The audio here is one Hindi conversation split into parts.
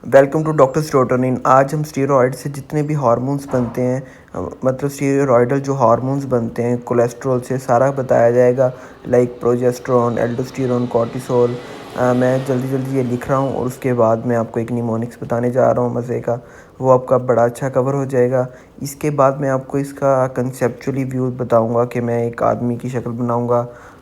Welcome to doctor स्टेरोटोनिन। आज हम स्टीरॉयड से जितने भी हार्मोन्स बनते हैं, मतलब स्टीरॉयडल जो हार्मोन्स बनते हैं कोलेस्ट्रॉल से, सारा बताया जाएगा। Like progesterone, aldosterone, cortisol. मैं जल्दी जल्दी ये लिख रहा हूँ और उसके बाद मैं आपको एक निमोनिक्स बताने जा रहा हूँ मज़े का। वो आपका बड़ा अच्छा कवर हो जाएगा। इसके बाद मैं आपको इसका कंसेप्चुअली व्यू बताऊँगा कि मैं एक आदमी की शक्ल बनाऊँगा,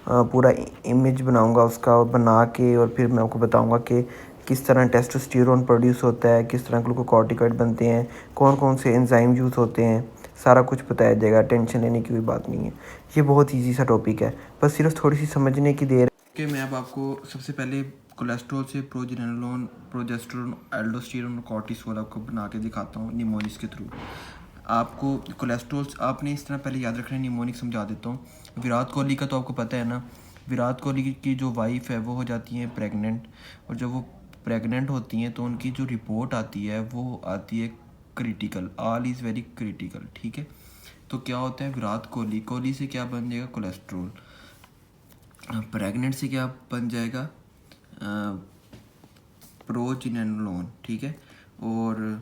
पूरा इमेज बनाऊँगा उसका, और बना के और फिर मैं आपको बताऊँगा कि किस तरह टेस्टोस्टेरोन प्रोड्यूस होता है, किस तरह ग्लूकोकॉर्टिकॉइड बनते हैं, कौन कौन से एंजाइम यूज़ होते हैं, सारा कुछ बताया जाएगा। टेंशन लेने की कोई बात नहीं है। ये बहुत इजी सा टॉपिक है, बस सिर्फ थोड़ी सी समझने की देर कि मैं अब आपको सबसे पहले कोलेस्ट्रॉल से प्रोजेनिलोन, प्रोजेस्टेरोन, एल्डोस्टेरोन और कॉर्टिसोल आपको बना के दिखाता हूँ निमोनिक्स के थ्रू। आपको कोलेस्ट्रॉल आपने इस तरह पहले याद रखना है। निमोनिक समझा देता हूँ। विराट कोहली का तो आपको पता है ना। विराट कोहली की जो वाइफ है वो हो जाती है प्रेग्नेंट, और जब वो प्रेग्नेंट होती हैं तो उनकी जो रिपोर्ट आती है वो आती है critical. All is very critical, ठीक है। तो क्या होता है, विराट कोहली से क्या बन जाएगा, कोलेस्ट्रॉल। प्रेग्नेंट से क्या बन जाएगा, प्रोजिनेनोलोन, ठीक है। और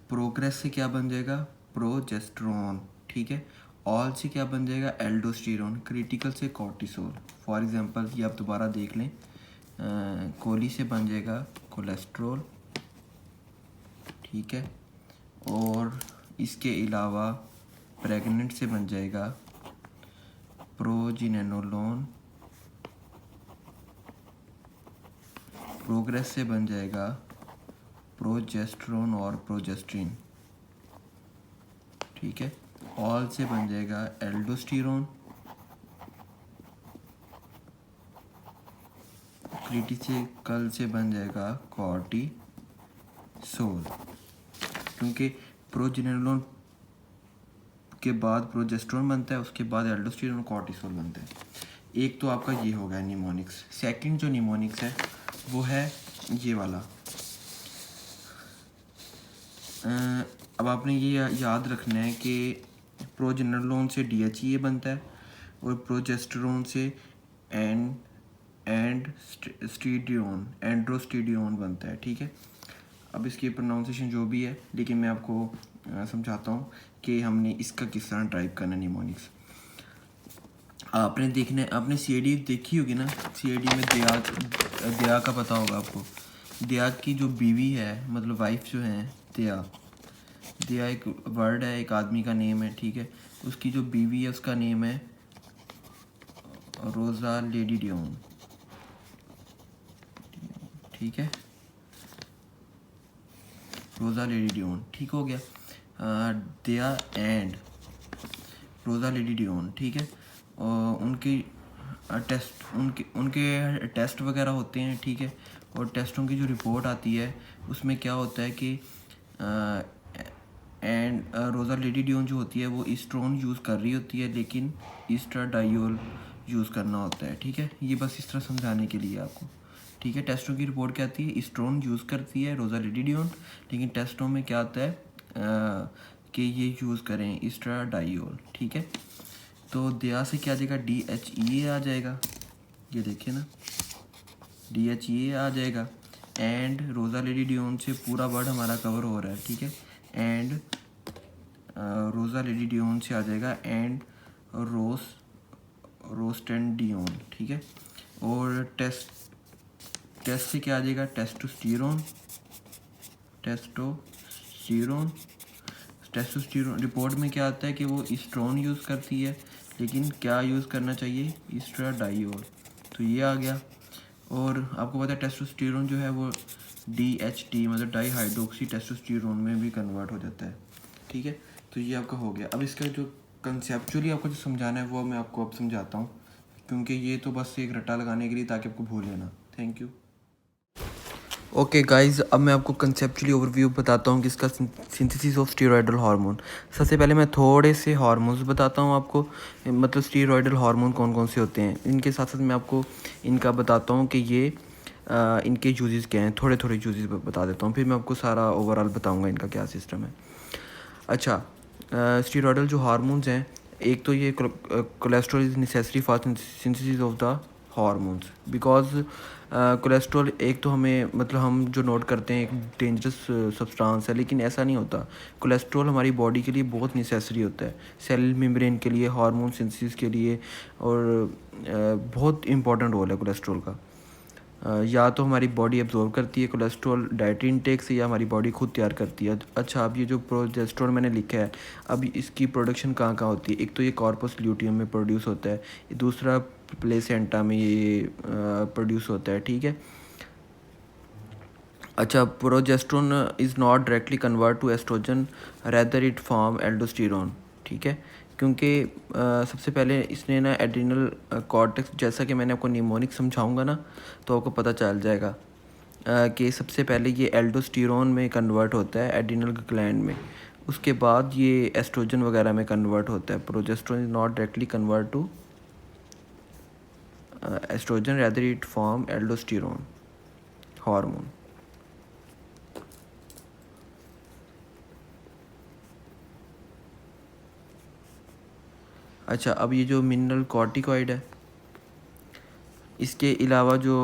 प्रोग्रेस से क्या बन जाएगा, प्रोजेस्टेरोन, ठीक है। ऑल से क्या बन जाएगा, एल्डोस्टेरोन। क्रिटिकल से कॉर्टिसोल। फॉर एग्जांपल ये आप दोबारा देख लें, कोहली से बन जाएगा कोलेस्ट्रॉल, ठीक है। और इसके अलावा प्रेग्नेंट से बन जाएगा प्रोजिनेनोलोन, प्रोग्रेस से बन जाएगा प्रोजेस्टेरोन और प्रोजेस्ट्रीन, ठीक है। ऑल से बन जाएगा एल्डोस्टेरोन, क्रिटिकल से बन जाएगा कॉर्टिसोल। क्योंकि प्रोजेनिलोन के बाद प्रोजेस्टेरोन बनता है, उसके बाद एल्डोस्टेरोन और कॉर्टिसोल बनता है। एक तो आपका ये हो गया निमोनिक्स। सेकंड जो निमोनिक्स है वो है ये वाला। अब आपने ये याद रखना है कि प्रोजेनिलोन से DHEA बनता है और प्रोजेस्टेरोन से एंड्रोस्टेडियोन बनता है, ठीक है। अब इसकी प्रोनाउंसिएशन जो भी है, लेकिन मैं आपको समझाता हूँ कि हमने इसका किस तरह टाइप करना है निमोनिक्स। आपने CID देखी होगी ना। CID में दया का पता होगा आपको। दया की जो बीवी है, मतलब वाइफ जो है, दया एक वर्ड है, एक आदमी का नेम है, ठीक है। उसकी जो बीवी है उसका नेम है रोज़ा लेडी डियोन, ठीक है। रोज़ा लेडी डियोन, ठीक हो गया। दया एंड रोज़ा लेडी डियोन, ठीक है। और उनके टेस्ट वगैरह होते हैं, ठीक है। और टेस्टों की जो रिपोर्ट आती है उसमें क्या होता है कि रोज़ा लेडी डियोन जो होती है वो ईस्ट्रोन यूज़ कर रही होती है, लेकिन ईस्ट्राडायोल यूज़ करना होता है, ठीक है। ये बस इस तरह समझाने के लिए आपको, ठीक है। टेस्टों की रिपोर्ट क्या आती है, ईस्ट्रोन यूज़ करती है रोज़ा लेडी डियोन, लेकिन टेस्टों में क्या आता है कि ये यूज़ करें ईस्ट्राडायोल, ठीक है। तो दया से क्या आ जाएगा, DHEA आ जाएगा, ये देखिए ना, DHEA आ जाएगा। एंड रोज़ा लेडी डियोन से पूरा वर्ड हमारा कवर हो रहा है, ठीक है। एंड रोज़ा लेडी डियोन से आ जाएगा एंड रोस्टेंडियोन, ठीक है। और टेस्ट से क्या आ जाएगा, टेस्टोस्टेरोन रिपोर्ट में क्या आता है कि वो ईस्ट्रोन यूज़ करती है, लेकिन क्या यूज़ करना चाहिए, ईस्ट्राडायोल। तो ये आ गया। और आपको पता है टेस्टोस्टेरोन जो है वो DHT मतलब डाई हाइड्रोक्सी टेस्टोस्टेरोन में भी कन्वर्ट हो जाता है, ठीक है। तो ये आपका हो गया। अब इसका जो कंसेप्चुअली आपको जो समझाना है वो मैं आपको अब समझाता हूँ, क्योंकि ये तो बस एक रट्टा लगाने के लिए ताकि आपको भूले ना। Thank you. ओके गाइस, अब मैं आपको कंसेप्चुअली ओवरव्यू बताता हूँ कि इसका सिंथेसिस ऑफ स्टीरॉयडल हार्मोन। सबसे पहले मैं थोड़े से हार्मोन्स बताता हूँ आपको, मतलब स्टीरॉयडल हार्मोन कौन कौन से होते हैं। इनके साथ साथ मैं आपको इनका बताता हूँ कि ये इनके यूजेस क्या हैं। थोड़े थोड़े यूजेस बता देता हूँ, फिर मैं आपको सारा ओवरऑल बताऊँगा इनका क्या सिस्टम है। अच्छा, स्टीरॉयडल जो हार्मोन्स हैं, एक तो ये cholesterol is necessary for synthesis of the hormones, because cholesterol एक तो हमें मतलब हम जो नोट करते हैं एक डेंजरस सब्सटेंस है, लेकिन ऐसा नहीं होता। कोलेस्ट्रॉल हमारी बॉडी के लिए बहुत नेसेसरी होता है, सेल मेम्ब्रेन के लिए, हार्मोन सिंथेसिस के लिए, और बहुत इंपॉर्टेंट रोल है कोलेस्ट्रॉल का। या तो हमारी बॉडी एब्जॉर्ब करती है कोलेस्ट्रॉल डाइटरी इनटेक से, या हमारी बॉडी खुद तैयार करती है। अच्छा, अब ये जो प्रोजेस्टेरोन मैंने लिखा है, अब इसकी प्रोडक्शन कहाँ कहाँ होती है? एक तो ये कॉर्पस ल्यूटियम में प्रोड्यूस होता है, दूसरा प्लेसेंटा में ये प्रोड्यूस होता है, ठीक है। अच्छा, progesterone is not directly convert to estrogen, rather it form aldosterone, ठीक है। क्योंकि सबसे पहले इसने ना एड्रिनल कॉर्टेक्स, जैसा कि मैंने आपको निमोनिक समझाऊंगा ना तो आपको पता चल जाएगा कि सबसे पहले ये एल्डोस्टेरोन में कन्वर्ट होता है एड्रिनल ग्लैंड में, उसके बाद ये एस्ट्रोजन वगैरह में कन्वर्ट होता है। Progesterone is not directly convert to estrogen, rather it form aldosterone hormone. अच्छा, अब ये जो मिनरल कॉर्टिकॉइड है, इसके अलावा जो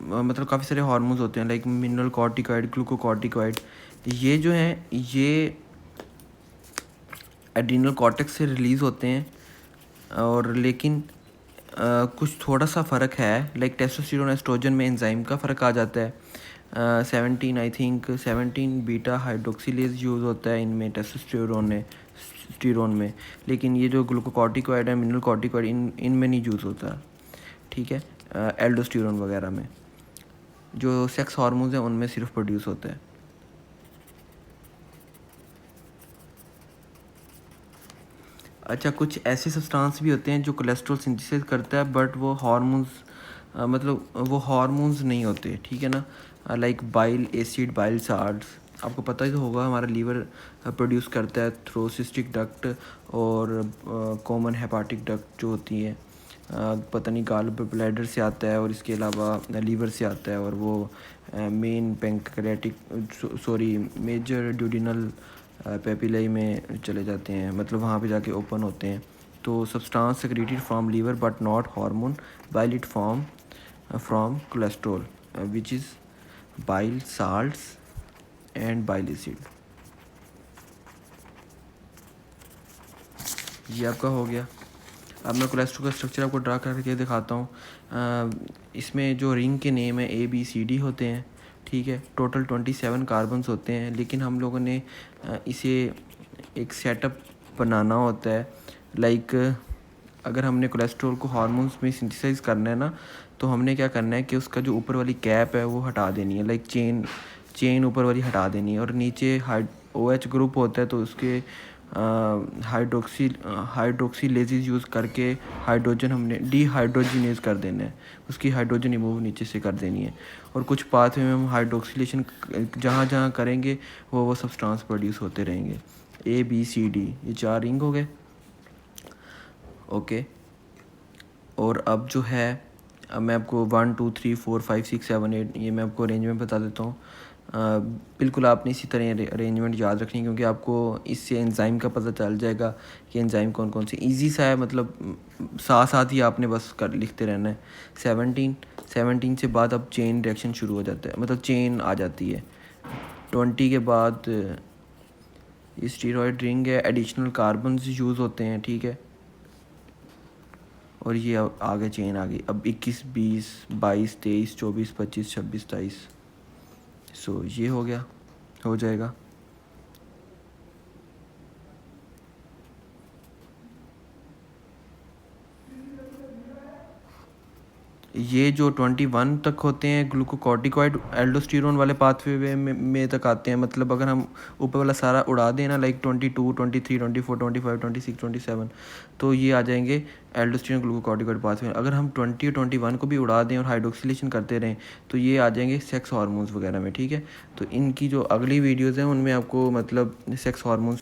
मतलब काफ़ी सारे हार्मोन्स होते हैं, लाइक मिनरल कॉर्टिकॉइड, ग्लूकोकॉर्टिकॉइड, ये जो हैं ये एड्रिनल कॉर्टेक्स से रिलीज़ होते हैं, और लेकिन कुछ थोड़ा सा फ़र्क है, लाइक टेस्टोस्टेरोन एस्ट्रोजन में एंजाइम का फ़र्क आ जाता है। 17 I think 17 beta hydroxylase use होता है इनमें, टेस्टोस्टेरोन में, लेकिन ये जो ग्लूकोकॉर्टिकॉइड है, मिनरल कॉर्टिकॉइड, इनमें नहीं यूज़ होता, ठीक है। एल्डोस्टेरोन वगैरह में जो सेक्स हार्मोन्स हैं उनमें सिर्फ प्रोड्यूस होता है। अच्छा, कुछ ऐसे सब्सटेंस भी होते हैं जो कोलेस्ट्रॉल सिंथेसिस करता है, बट वो हार्मोन्स मतलब वो हार्मोन्स नहीं होते, ठीक है ना। Like bile acid, bile salts, आपको पता ही तो होगा, हमारा लीवर प्रोड्यूस करता है थ्रू सिस्टिक डक्ट और कॉमन हेपाटिक डक्ट जो होती है, पता नहीं गाल ब्लैडर से आता है, और इसके अलावा लीवर से आता है, और वो मेन पैंक्रियाटिक मेजर ड्यूडिनल पेपिलाई में चले जाते हैं, मतलब वहाँ पे जाके ओपन होते हैं। तो substance secreted from liver but not hormone, bile it form from cholesterol which is bile salts and bile acid. ये आपका हो गया। अब मैं कोलेस्ट्रॉल का स्ट्रक्चर आपको ड्रा करके दिखाता हूँ। इसमें जो रिंग के नेम है ABCD होते हैं, ठीक है। टोटल 27 कार्बन्स होते हैं, लेकिन हम लोगों ने इसे एक सेटअप बनाना होता है। लाइक अगर हमने कोलेस्ट्रॉल को हार्मोन्स में सिंथेसाइज करना है ना, तो हमने क्या करना है कि उसका जो ऊपर वाली कैप है वो हटा देनी है, लाइक चेन ऊपर वाली हटा देनी है, और नीचे OH ग्रुप होता है, तो उसके हाइड्रोक्सीलेजेस यूज़ करके हाइड्रोजन हमने डीहाइड्रोजिनेज कर देना है, उसकी हाइड्रोजन रिमूव नीचे से कर देनी है। और कुछ पाथवे में हम हाइड्रोक्सिलेशन जहाँ जहाँ करेंगे वो सब्सटेंस प्रोड्यूस होते रहेंगे। ABCD ये 4 रिंग हो गए, ओके। और अब जो है, अब मैं आपको 1 2 3 4 5 6 7 8 ये मैं आपको अरेंजमेंट बता देता हूँ। बिल्कुल आपने इसी तरह अरेंजमेंट याद रखनी है, क्योंकि आपको इससे एंजाइम का पता चल जाएगा कि एंजाइम कौन कौन से। इजी सा है, मतलब साथ साथ ही आपने बस कर लिखते रहना है। 17 से बाद अब चेन रिएक्शन शुरू हो जाता है, मतलब चेन आ जाती है। 20 के बाद ये स्टीरॉयड रिंग है, एडिशनल कार्बन्स यूज़ होते हैं, ठीक है। और ये आगे चेन आ गई। अब 21 20 22 23 24 25 26 27। सो ये हो गया, हो जाएगा। ये जो 21 तक होते हैं ग्लूकोकॉर्टिकॉइड एल्डोस्टेरोन वाले पाथवे में तक आते हैं। मतलब अगर हम ऊपर वाला सारा उड़ा दें ना, लाइक 22 23 24 25 26 27, तो ये आ जाएंगे एल्डोस्टेरोन ग्लूकोकॉर्टिकॉइड पाथवे। अगर हम 20 और 21 को भी उड़ा दें और हाइड्रोक्सिलेशन करते रहें, तो ये आ जाएंगे सेक्स हार्मोन्स वगैरह में, ठीक है। तो इनकी जो अगली वीडियोज़ हैं उनमें आपको मतलब सेक्स हार्मोन्स